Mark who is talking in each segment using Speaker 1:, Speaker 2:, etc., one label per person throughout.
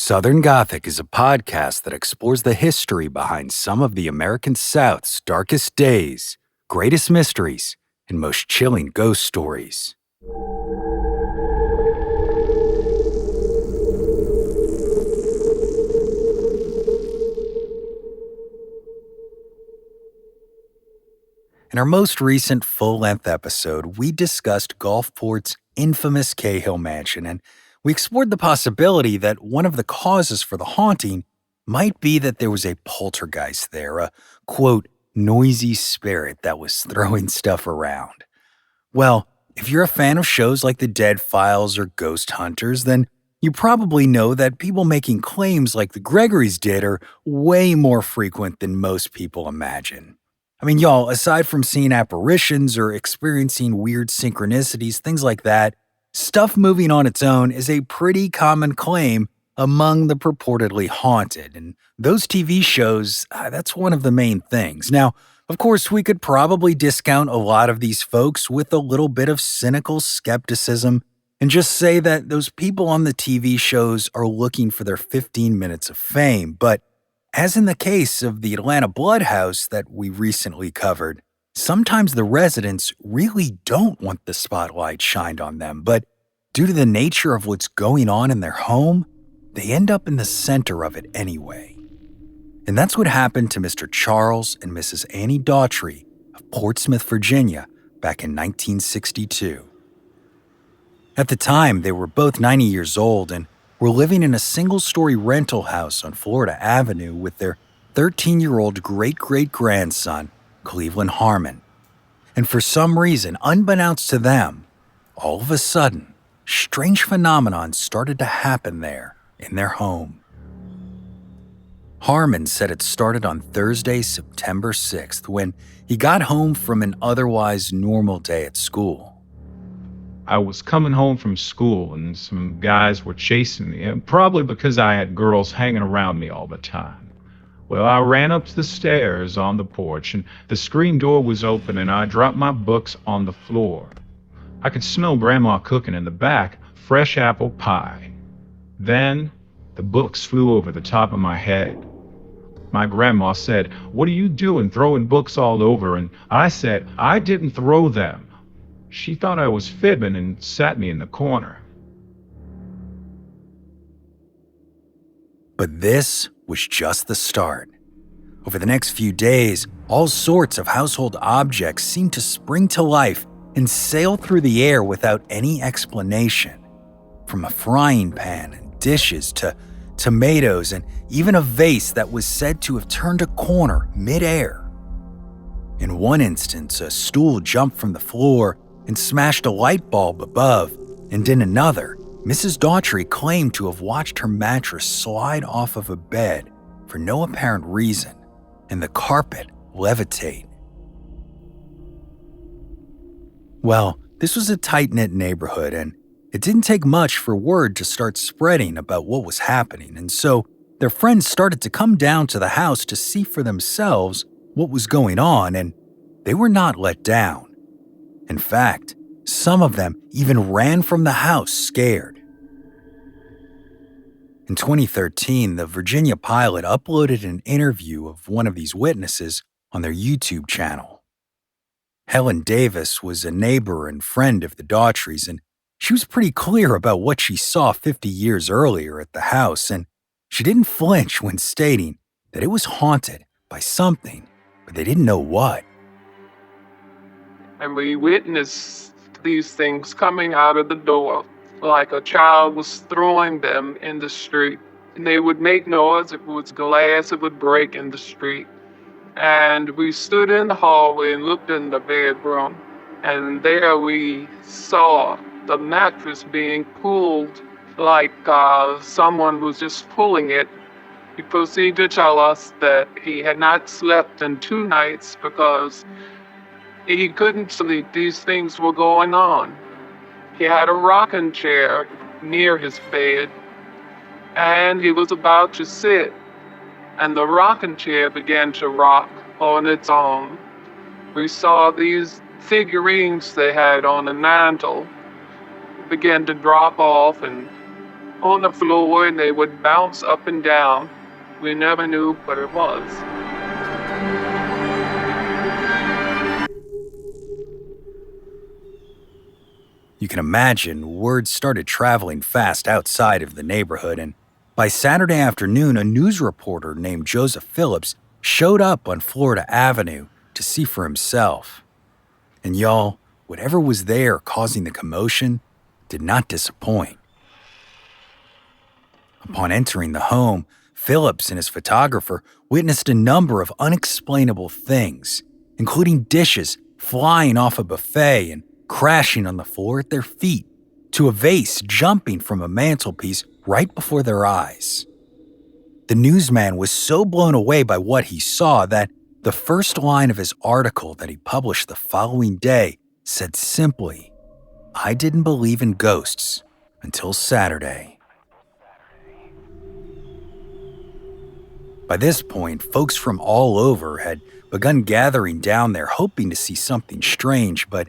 Speaker 1: Southern Gothic is a podcast that explores the history behind some of the American South's darkest days, greatest mysteries, and most chilling ghost stories. In our most recent full-length episode, we discussed Gulfport's infamous Cahill Mansion, and we explored the possibility that one of the causes for the haunting might be that there was a poltergeist there, a, quote, noisy spirit that was throwing stuff around. Well, if you're a fan of shows like The Dead Files or Ghost Hunters, then you probably know that people making claims like the Gregory's did are way more frequent than most people imagine. I mean, y'all, aside from seeing apparitions or experiencing weird synchronicities, things like that, stuff moving on its own is a pretty common claim among the purportedly haunted, and those TV shows, that's one of the main things. Now, of course, we could probably discount a lot of these folks with a little bit of cynical skepticism and just say that those people on the TV shows are looking for their 15 minutes of fame, but as in the case of the Atlanta Bloodhouse that we recently covered, sometimes the residents really don't want the spotlight shined on them, but due to the nature of what's going on in their home, they end up in the center of it anyway. And that's what happened to Mr. Charles and Mrs. Annie Daughtery of Portsmouth, Virginia, back in 1962. At the time, they were both 90 years old and were living in a single-story rental house on Florida Avenue with their 13-year-old great-great-grandson, Cleveland Harmon. And for some reason, unbeknownst to them, all of a sudden, strange phenomenon started to happen there in their home. Harmon said it started on Thursday, September 6th, when he got home from an otherwise normal day at school.
Speaker 2: I was coming home from school and some guys were chasing me, and probably because I had girls hanging around me all the time. Well, I ran up the stairs on the porch and the screen door was open and I dropped my books on the floor. I could smell Grandma cooking in the back, fresh apple pie. Then the books flew over the top of my head. My grandma said, "What are you doing throwing books all over?" And I said, "I didn't throw them." She thought I was fibbing and sat me in the corner.
Speaker 1: But this was just the start. Over the next few days, all sorts of household objects seemed to spring to life and sail through the air without any explanation. From a frying pan and dishes to tomatoes and even a vase that was said to have turned a corner mid-air. In one instance, a stool jumped from the floor and smashed a light bulb above, and in another, Mrs. Daughtery claimed to have watched her mattress slide off of a bed for no apparent reason, and the carpet levitate. Well, this was a tight-knit neighborhood, and it didn't take much for word to start spreading about what was happening, and so their friends started to come down to the house to see for themselves what was going on, and they were not let down. In fact, some of them even ran from the house scared. In 2013, the Virginia Pilot uploaded an interview of one of these witnesses on their YouTube channel. Helen Davis was a neighbor and friend of the Daughteries, and she was pretty clear about what she saw 50 years earlier at the house, and she didn't flinch when stating that it was haunted by something, but they didn't know what.
Speaker 3: And we witnessed these things coming out of the door, like a child was throwing them in the street. And they would make noise. If it was glass, it would break in the street. And we stood in the hallway and looked in the bedroom. And there we saw the mattress being pulled like someone was just pulling it. He proceeded to tell us that he had not slept in 2 nights because he couldn't sleep. These things were going on. He had a rocking chair near his bed, and he was about to sit, and the rocking chair began to rock on its own. We saw these figurines they had on the mantle begin to drop off and on the floor and they would bounce up and down. We never knew what it was.
Speaker 1: You can imagine word started traveling fast outside of the neighborhood, and by Saturday afternoon, a news reporter named Joseph Phillips showed up on Florida Avenue to see for himself. And y'all, whatever was there causing the commotion did not disappoint. Upon entering the home, Phillips and his photographer witnessed a number of unexplainable things, including dishes flying off a buffet and crashing on the floor at their feet, to a vase jumping from a mantelpiece right before their eyes. The newsman was so blown away by what he saw that the first line of his article that he published the following day said simply, "I didn't believe in ghosts until Saturday." By this point, folks from all over had begun gathering down there hoping to see something strange, but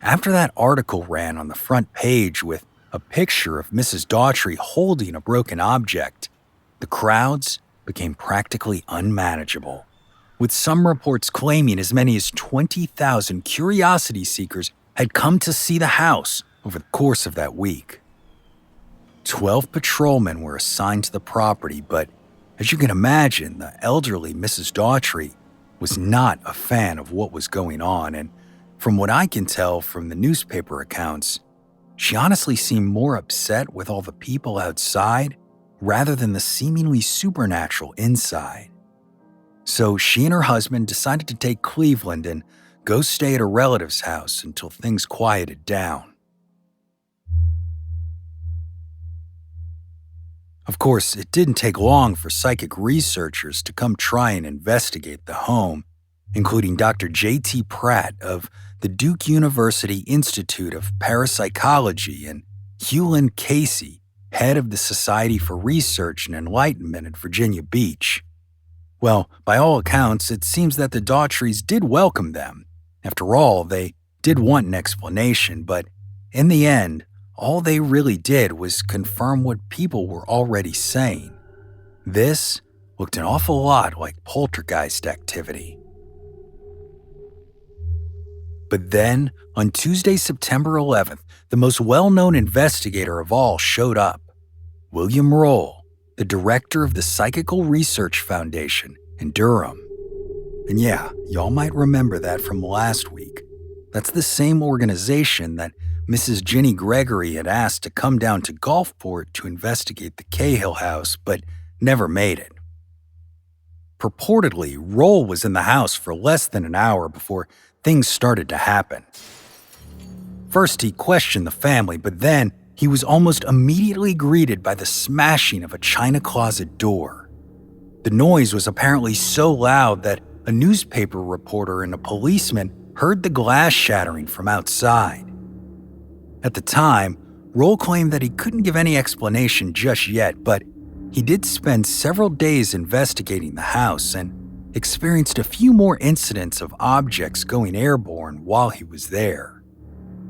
Speaker 1: after that article ran on the front page with a picture of Mrs. Daughtery holding a broken object, the crowds became practically unmanageable, with some reports claiming as many as 20,000 curiosity seekers had come to see the house over the course of that week. 12 patrolmen were assigned to the property, but as you can imagine, the elderly Mrs. Daughtery was not a fan of what was going on, and from what I can tell from the newspaper accounts, she honestly seemed more upset with all the people outside rather than the seemingly supernatural inside. So she and her husband decided to take Cleveland and go stay at a relative's house until things quieted down. Of course, it didn't take long for psychic researchers to come try and investigate the home, including Dr. J.T. Pratt of the Duke University Institute of Parapsychology and Hugh Lynn Casey, head of the Society for Research and Enlightenment at Virginia Beach. Well, by all accounts, it seems that the Daughteries did welcome them. After all, they did want an explanation, but in the end, all they really did was confirm what people were already saying. This looked an awful lot like poltergeist activity. But then, on Tuesday, September 11th, the most well-known investigator of all showed up. William Roll, the director of the Psychical Research Foundation in Durham. And yeah, y'all might remember that from last week. That's the same organization that Mrs. Jenny Gregory had asked to come down to Gulfport to investigate the Cahill house, but never made it. Purportedly, Roll was in the house for less than an hour before things started to happen. First, he questioned the family, but then he was almost immediately greeted by the smashing of a china closet door. The noise was apparently so loud that a newspaper reporter and a policeman heard the glass shattering from outside. At the time, Roll claimed that he couldn't give any explanation just yet, but he did spend several days investigating the house and experienced a few more incidents of objects going airborne while he was there.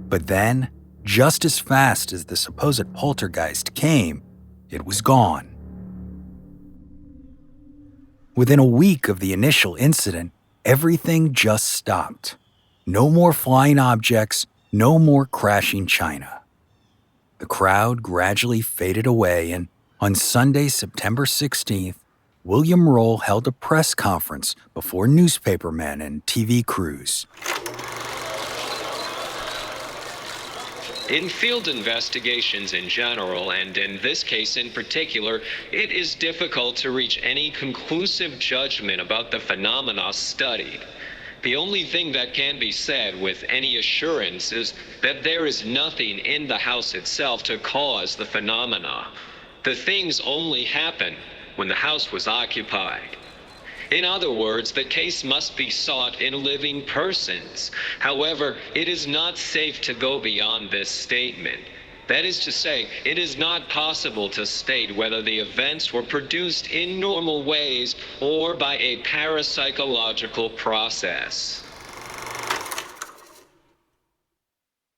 Speaker 1: But then, just as fast as the supposed poltergeist came, it was gone. Within a week of the initial incident, everything just stopped. No more flying objects, no more crashing china. The crowd gradually faded away, and on Sunday, September 16th, William Roll held a press conference before newspapermen and TV crews.
Speaker 4: In field investigations in general, and in this case in particular, it is difficult to reach any conclusive judgment about the phenomena studied. The only thing that can be said with any assurance is that there is nothing in the house itself to cause the phenomena. The things only happen when the house was occupied. In other words, the case must be sought in living persons. However, it is not safe to go beyond this statement. That is to say, it is not possible to state whether the events were produced in normal ways or by a parapsychological process.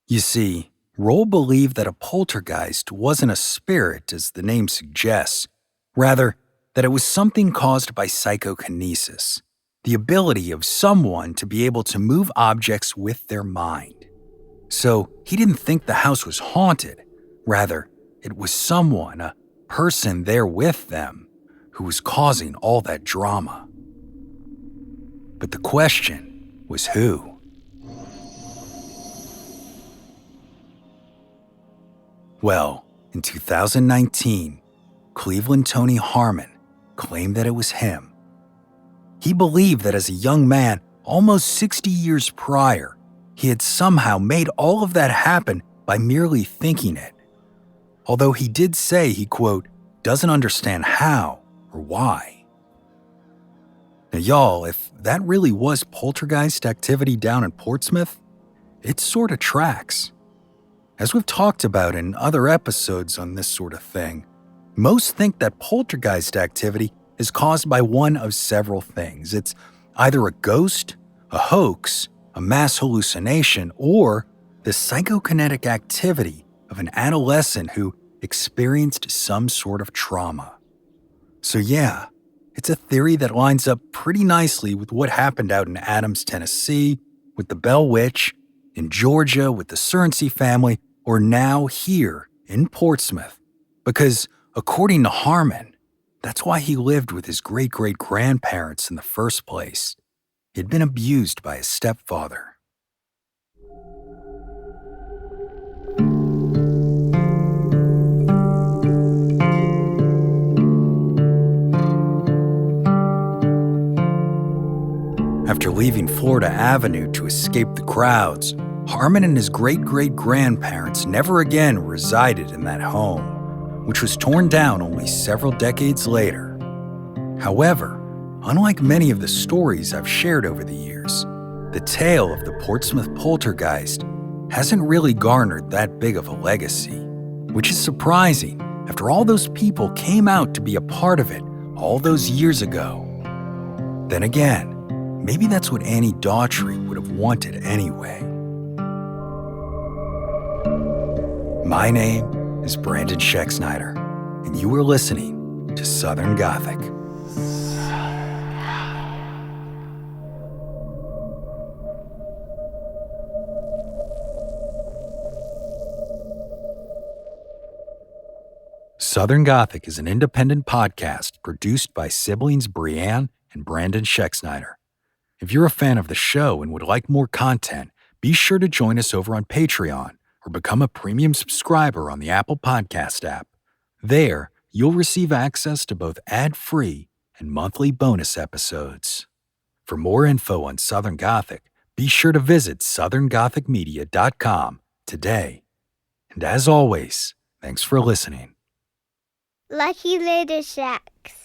Speaker 1: You see, Roll believed that a poltergeist wasn't a spirit, as the name suggests, rather, that it was something caused by psychokinesis, the ability of someone to be able to move objects with their mind. So he didn't think the house was haunted, rather, it was someone, a person there with them, who was causing all that drama. But the question was who? Well, in 2019, Cleveland Tony Harmon claimed that it was him. He believed that as a young man, almost 60 years prior, he had somehow made all of that happen by merely thinking it. Although he did say he, quote, doesn't understand how or why. Now, y'all, if that really was poltergeist activity down in Portsmouth, it sort of tracks. As we've talked about in other episodes on this sort of thing, most think that poltergeist activity is caused by one of several things. It's either a ghost, a hoax, a mass hallucination, or the psychokinetic activity of an adolescent who experienced some sort of trauma. So yeah, it's a theory that lines up pretty nicely with what happened out in Adams, Tennessee, with the Bell Witch, in Georgia with the Cernsey family, or now here in Portsmouth. Because according to Harmon, that's why he lived with his great-great-grandparents in the first place. He'd been abused by his stepfather. After leaving Florida Avenue to escape the crowds, Harmon and his great-great-grandparents never again resided in that home, which was torn down only several decades later. However, unlike many of the stories I've shared over the years, the tale of the Portsmouth Poltergeist hasn't really garnered that big of a legacy, which is surprising after all those people came out to be a part of it all those years ago. Then again, maybe that's what Annie Daughtery would have wanted anyway. My name is Brandon Schexnayder, and you are listening to Southern Gothic. Southern Gothic is an independent podcast produced by siblings Brianne and Brandon Schexnayder. If you're a fan of the show and would like more content, be sure to join us over on Patreon or become a premium subscriber on the Apple Podcast app. There, you'll receive access to both ad-free and monthly bonus episodes. For more info on Southern Gothic, be sure to visit southerngothicmedia.com today. And as always, thanks for listening.
Speaker 5: Lucky Little Shacks.